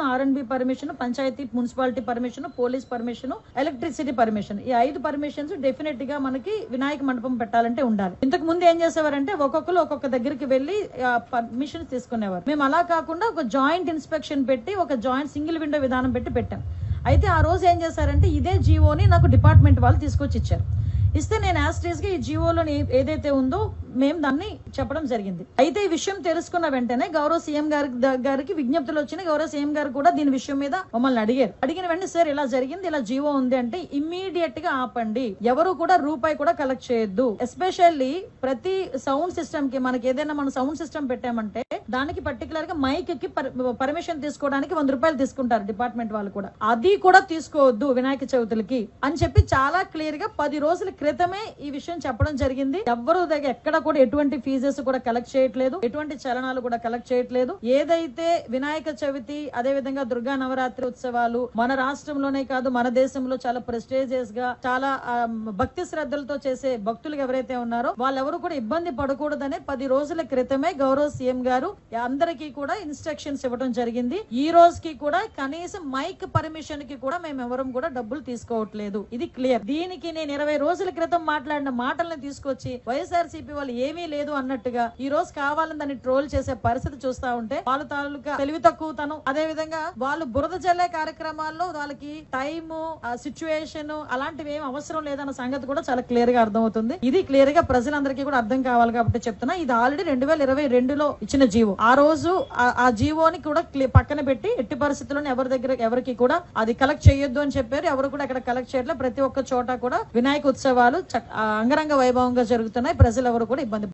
R&B permission, panchayati municipality permission, police permission, electricity permission, ఈ 5 permissions definite గా మనకి వినాయక మండపం పెట్టాలంటే ఉండాలి. ఇంతకు ముందు ఏం చేసేవారంటే ఒక్కొక్కరు ఒక్కొక్క దగ్గరికి వెళ్లి పర్మిషన్ తీసుకునేవారు. మేము అలా కాకుండా ఒక జాయింట్ ఇన్స్పెక్షన్ పెట్టి ఒక జాయింట్ సింగిల్ విండో విధానం పెట్టి పెట్టాం. అయితే ఆ రోజు ఏం చేశారంటే ఇదే జీవోని నాకు డిపార్ట్మెంట్ వాళ్ళు తీసుకొచ్చి ఇచ్చారు. ఇస్తే నేను యాస్ట్రీస్ గా ఈ జీవోలోని ఏదైతే ఉందో మేము దాన్ని చెప్పడం జరిగింది. అయితే ఈ విషయం తెలుసుకున్న వెంటనే గౌరవ సీఎం గారికి విజ్ఞప్తులు వచ్చినాయి. గౌరవ సీఎం గారు కూడా దీని విషయం మీద మమ్మల్ని అడిగిన వెంటనే సార్ ఇలా జరిగింది, ఇలా జీవో ఉంది అంటే ఇమ్మీడియట్ గా ఆపండి, ఎవరు కూడా రూపాయి కూడా కలెక్ట్ చేయొద్దు. ఎస్పెషల్లీ ప్రతి సౌండ్ సిస్టమ్ కి మనకి ఏదైనా మనం సౌండ్ సిస్టమ్ పెట్టామంటే దానికి పర్టికులర్ గా మైక్ కి పర్మిషన్ తీసుకోవడానికి 100 రూపాయలు తీసుకుంటారు డిపార్ట్మెంట్ వాళ్ళు కూడా. అది కూడా తీసుకోవద్దు వినాయక చవితులకి అని చెప్పి చాలా క్లియర్ గా 10 రోజుల క్రితమే ఈ విషయం చెప్పడం జరిగింది. ఎవ్వరు దగ్గర ఎక్కడ కూడా ఎటువంటి ఫీజెస్ కూడా కలెక్ట్ చేయట్లేదు, ఎటువంటి చలనాలు కూడా కలెక్ట్ చేయట్లేదు. ఏదైతే వినాయక చవితి అదే విధంగా దుర్గా నవరాత్రి ఉత్సవాలు మన రాష్ట్రంలోనే కాదు మన దేశంలో చాలా ప్రెస్టేజియస్ గా చాలా భక్తి శ్రద్ధలతో చేసే భక్తులు ఎవరైతే ఉన్నారో వాళ్ళెవరు కూడా ఇబ్బంది పడకూడదనే 10 రోజుల క్రితమే గౌరవ సీఎం గారు అందరికీ కూడా ఇన్స్ట్రక్షన్స్ ఇవ్వడం జరిగింది. ఈ రోజుకి కూడా కనీసం మైక్ పర్మిషన్ కి కూడా మేము ఎవరం కూడా డబ్బులు తీసుకోవట్లేదు. ఇది క్లియర్. దీనికి నేను 20 రోజుల క్రితం మాట్లాడిన మాటలను తీసుకొచ్చి వైఎస్ఆర్సీపీ వాళ్ళు ఏమీ లేదు అన్నట్టుగా ఈ రోజు కావాలని దాన్ని ట్రోల్ చేసే పరిస్థితి చూస్తా ఉంటే వాళ్ళ తాలూకా తెలివి తక్కువతనం, అదే విధంగా వాళ్ళు బురద జల్లే కార్యక్రమాల్లో వాళ్ళకి టైము సిచ్యువేషన్ అలాంటివి ఏం అవసరం లేదన్న సంగతి కూడా చాలా క్లియర్ గా అర్థమవుతుంది. ఇది క్లియర్ గా ప్రజలందరికీ కూడా అర్థం కావాలి కాబట్టి చెప్తున్నా. ఇది ఆల్రెడీ 2022లో ఇచ్చిన జీవో. ఆ రోజు ఆ జీవోని కూడా పక్కన పెట్టి ఎట్టి పరిస్థితుల్లో ఎవరికి కూడా అది కలెక్ట్ చేయొద్దు అని చెప్పారు. ఎవరు కూడా అక్కడ కలెక్ట్ చేయట్లేదు. ప్రతి ఒక్క చోట కూడా వినాయక ఉత్సవాలు అంగరంగ వైభవంగా జరుగుతున్నాయి. ప్రజలు ఎవరు కూడా ఇబ్బంది